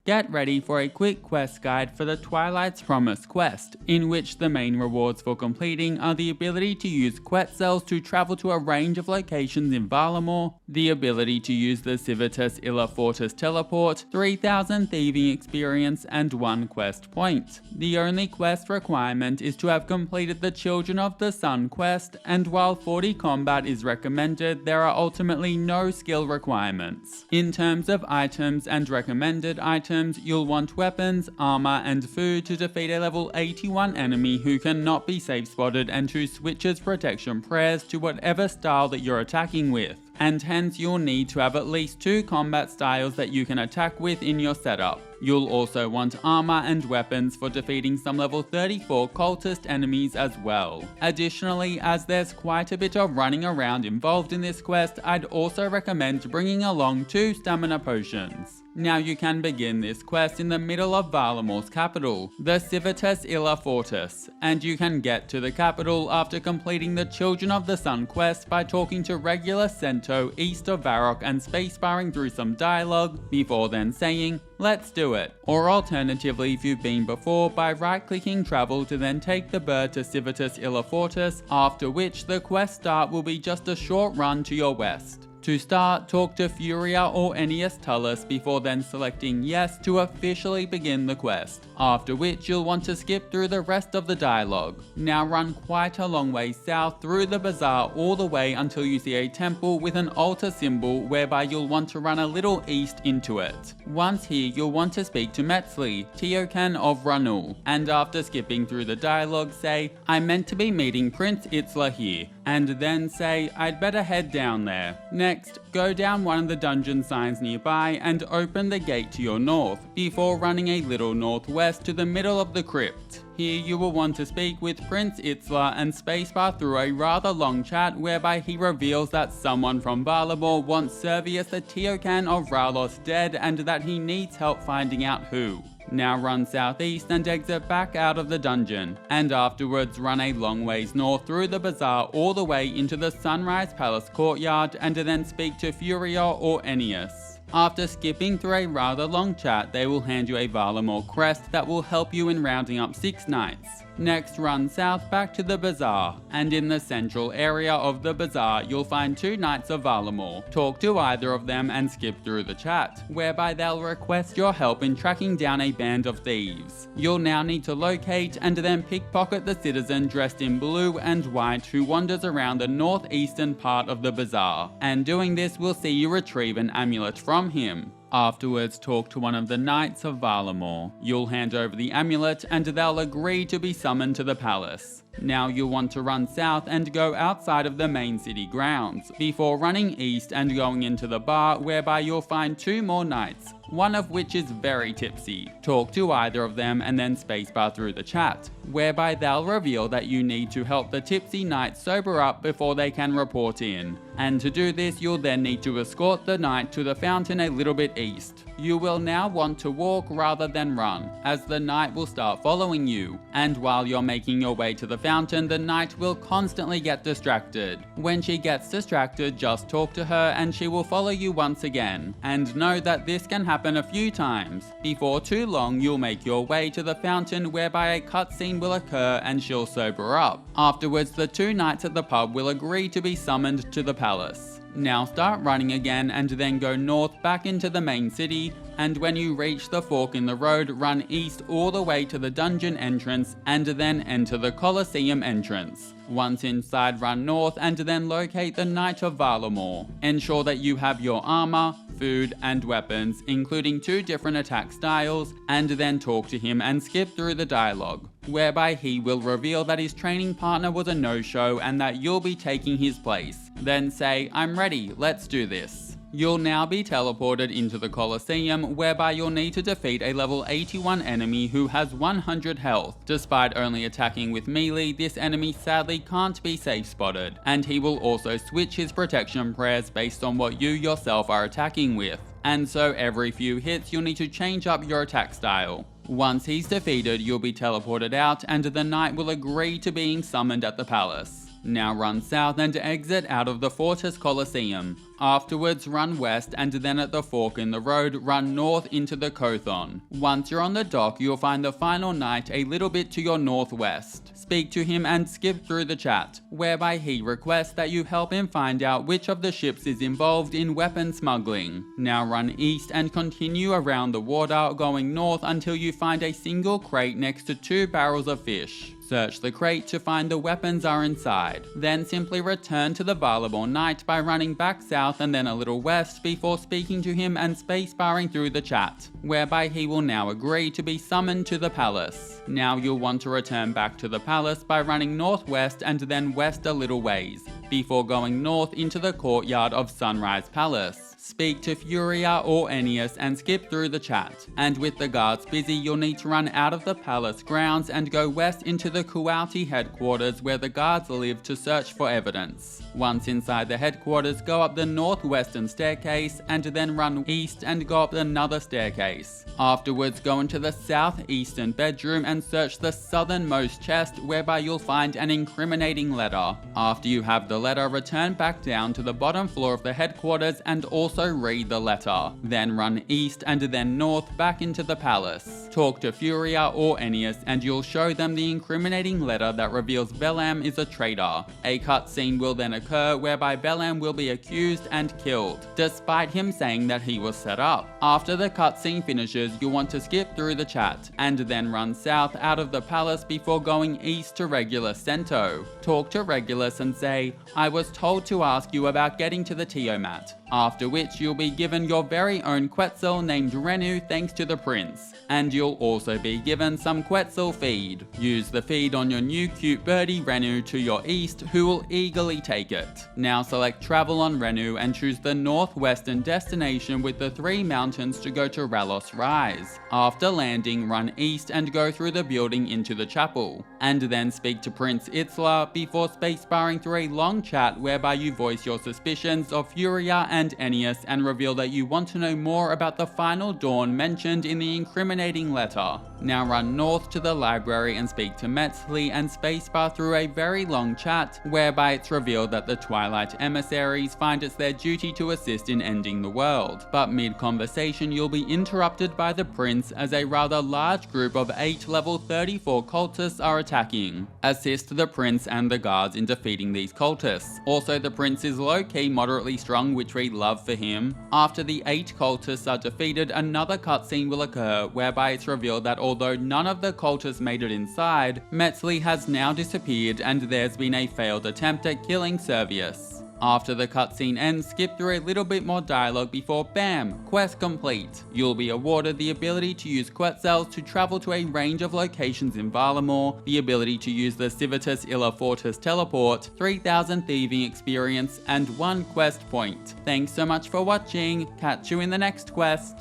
Get ready for a quick quest guide for the Twilight's Promise quest, in which the main rewards for completing are the ability to use Quetzals to travel to a range of locations in Varlamore, the ability to use the Civitas Fortis teleport, 3000 thieving experience, and 1 quest point. The only quest requirement is to have completed the Children of the Sun quest, and while 40 combat is recommended, there are ultimately no skill requirements. In terms of items and recommended items, you'll want weapons, armor, and food to defeat a level 81 enemy who cannot be safe spotted and who switches protection prayers to whatever style that you're attacking with, and hence you'll need to have at least 2 combat styles that you can attack with in your setup. You'll also want armor and weapons for defeating some level 34 cultist enemies as well. Additionally, as there's quite a bit of running around involved in this quest, I'd also recommend bringing along 2 stamina potions. Now you can begin this quest in the middle of Varlamore's capital, the Civitas Fortis, and you can get to the capital after completing the Children of the Sun quest by talking to regular Cento east of Varrock and spacebarring through some dialogue, before then saying, "Let's do it." Or alternatively, if you've been before, by right-clicking travel to then take the bird to Civitas Fortis, after which the quest start will be just a short run to your west. To start, talk to Furia or Ennius Tullus before then selecting yes to officially begin the quest, after which you'll want to skip through the rest of the dialogue. Now run quite a long way south through the bazaar all the way until you see a temple with an altar symbol, whereby you'll want to run a little east into it. Once here, you'll want to speak to Metzli, Teokan of Ranul, and after skipping through the dialogue say, "I meant to be meeting Prince Itzla here," and then say, "I'd better head down there." Next, go down one of the dungeon signs nearby and open the gate to your north, before running a little northwest to the middle of the crypt. Here you will want to speak with Prince Itzla and spacebar through a rather long chat whereby he reveals that someone from Varlamore wants Servius the Teokan of Ralos dead and that he needs help finding out who. Now run southeast and exit back out of the dungeon, and afterwards run a long ways north through the bazaar all the way into the Sunrise Palace courtyard and then speak to Furia or Ennius. After skipping through a rather long chat, they will hand you a Varlamore crest that will help you in rounding up 6 knights. Next, run south back to the bazaar, and in the central area of the bazaar you'll find 2 knights of Varlamore. Talk to either of them and skip through the chat, whereby they'll request your help in tracking down a band of thieves. You'll now need to locate and then pickpocket the citizen dressed in blue and white who wanders around the northeastern part of the bazaar, and doing this will see you retrieve an amulet from him. Afterwards, talk to one of the knights of Varlamore. You'll hand over the amulet and they'll agree to be summoned to the palace. Now you'll want to run south and go outside of the main city grounds, before running east and going into the bar, whereby you'll find 2 more knights, one of which is very tipsy. Talk to either of them and then spacebar through the chat, whereby they'll reveal that you need to help the tipsy knight sober up before they can report in. And to do this, you'll then need to escort the knight to the fountain a little bit east. You will now want to walk rather than run, as the knight will start following you, and while you're making your way to the fountain, the knight will constantly get distracted. When she gets distracted, just talk to her and she will follow you once again, and know that this can happen a few times. Before too long, you'll make your way to the fountain, whereby a cutscene will occur and she'll sober up. Afterwards, the 2 knights at the pub will agree to be summoned to the palace. Now start running again and then go north back into the main city, and when you reach the fork in the road, run east all the way to the dungeon entrance and then enter the Colosseum entrance. Once inside, run north and then locate the Knight of Varlamore. Ensure that you have your armor, food, and weapons, including 2 different attack styles, and then talk to him and skip through the dialogue, whereby he will reveal that his training partner was a no-show and that you'll be taking his place. Then say, "I'm ready, let's do this." You'll now be teleported into the Colosseum, whereby you'll need to defeat a level 81 enemy who has 100 health. Despite only attacking with melee, this enemy sadly can't be safe spotted, and he will also switch his protection prayers based on what you yourself are attacking with. And so every few hits you'll need to change up your attack style. Once he's defeated, you'll be teleported out and the knight will agree to being summoned at the palace. Now run south and exit out of the Fortis Colosseum. Afterwards, run west, and then at the fork in the road, run north into the Kothon. Once you're on the dock, you'll find the final knight a little bit to your northwest. Speak to him and skip through the chat, whereby he requests that you help him find out which of the ships is involved in weapon smuggling. Now run east and continue around the water, going north until you find a single crate next to 2 barrels of fish. Search the crate to find the weapons are inside. Then simply return to the Varlamore Knight by running back south and then a little west before speaking to him and spacebarring through the chat, whereby he will now agree to be summoned to the palace. Now you'll want to return back to the palace by running northwest and then west a little ways, before going north into the courtyard of Sunrise Palace. Speak to Furia or Ennius and skip through the chat. And with the guards busy, you'll need to run out of the palace grounds and go west into the Kuauti headquarters where the guards live to search for evidence. Once inside the headquarters, go up the northwestern staircase and then run east and go up another staircase. Afterwards, go into the southeastern bedroom and search the southernmost chest, whereby you'll find an incriminating letter. After you have the letter, return back down to the bottom floor of the headquarters and also read the letter. Then run east and then north back into the palace. Talk to Furia or Ennius and you'll show them the incriminating letter that reveals Velam is a traitor. A cutscene will then occur whereby Velam will be accused and killed, despite him saying that he was set up. After the cutscene finishes, you'll want to skip through the chat and then run south out of the palace before going east to Regulus Cento. Talk to Regulus and say, "I was told to ask you about getting to the Tiamat." After which you'll be given your very own Quetzal named Renu thanks to the prince, and you'll also be given some Quetzal feed. Use the feed on your new cute birdie Renu to your east, who will eagerly take it. Now select travel on Renu and choose the northwestern destination with the 3 mountains to go to Ralos Rise. After landing, run east and go through the building into the chapel, and then speak to Prince Itzla before spacebarring through a long chat whereby you voice your suspicions of Furia and Ennius and reveal that you want to know more about the final dawn mentioned in the incriminating letter. Now run north to the library and speak to Metzli and spacebar through a very long chat whereby it's revealed that the Twilight emissaries find it's their duty to assist in ending the world. But mid-conversation you'll be interrupted by the prince as a rather large group of 8 level 34 cultists are attacking. Assist the prince and the guards in defeating these cultists. Also, the prince is low-key moderately strong, which we love for him. After the 8 cultists are defeated, another cutscene will occur whereby it's revealed that although none of the cultists made it inside, Metzli has now disappeared and there's been a failed attempt at killing Servius. After the cutscene ends, skip through a little bit more dialogue before BAM! Quest complete. You'll be awarded the ability to use Quetzals to travel to a range of locations in Varlamore, the ability to use the Civitas Illa Fortis teleport, 3000 thieving experience, and 1 quest point. Thanks so much for watching, catch you in the next quest.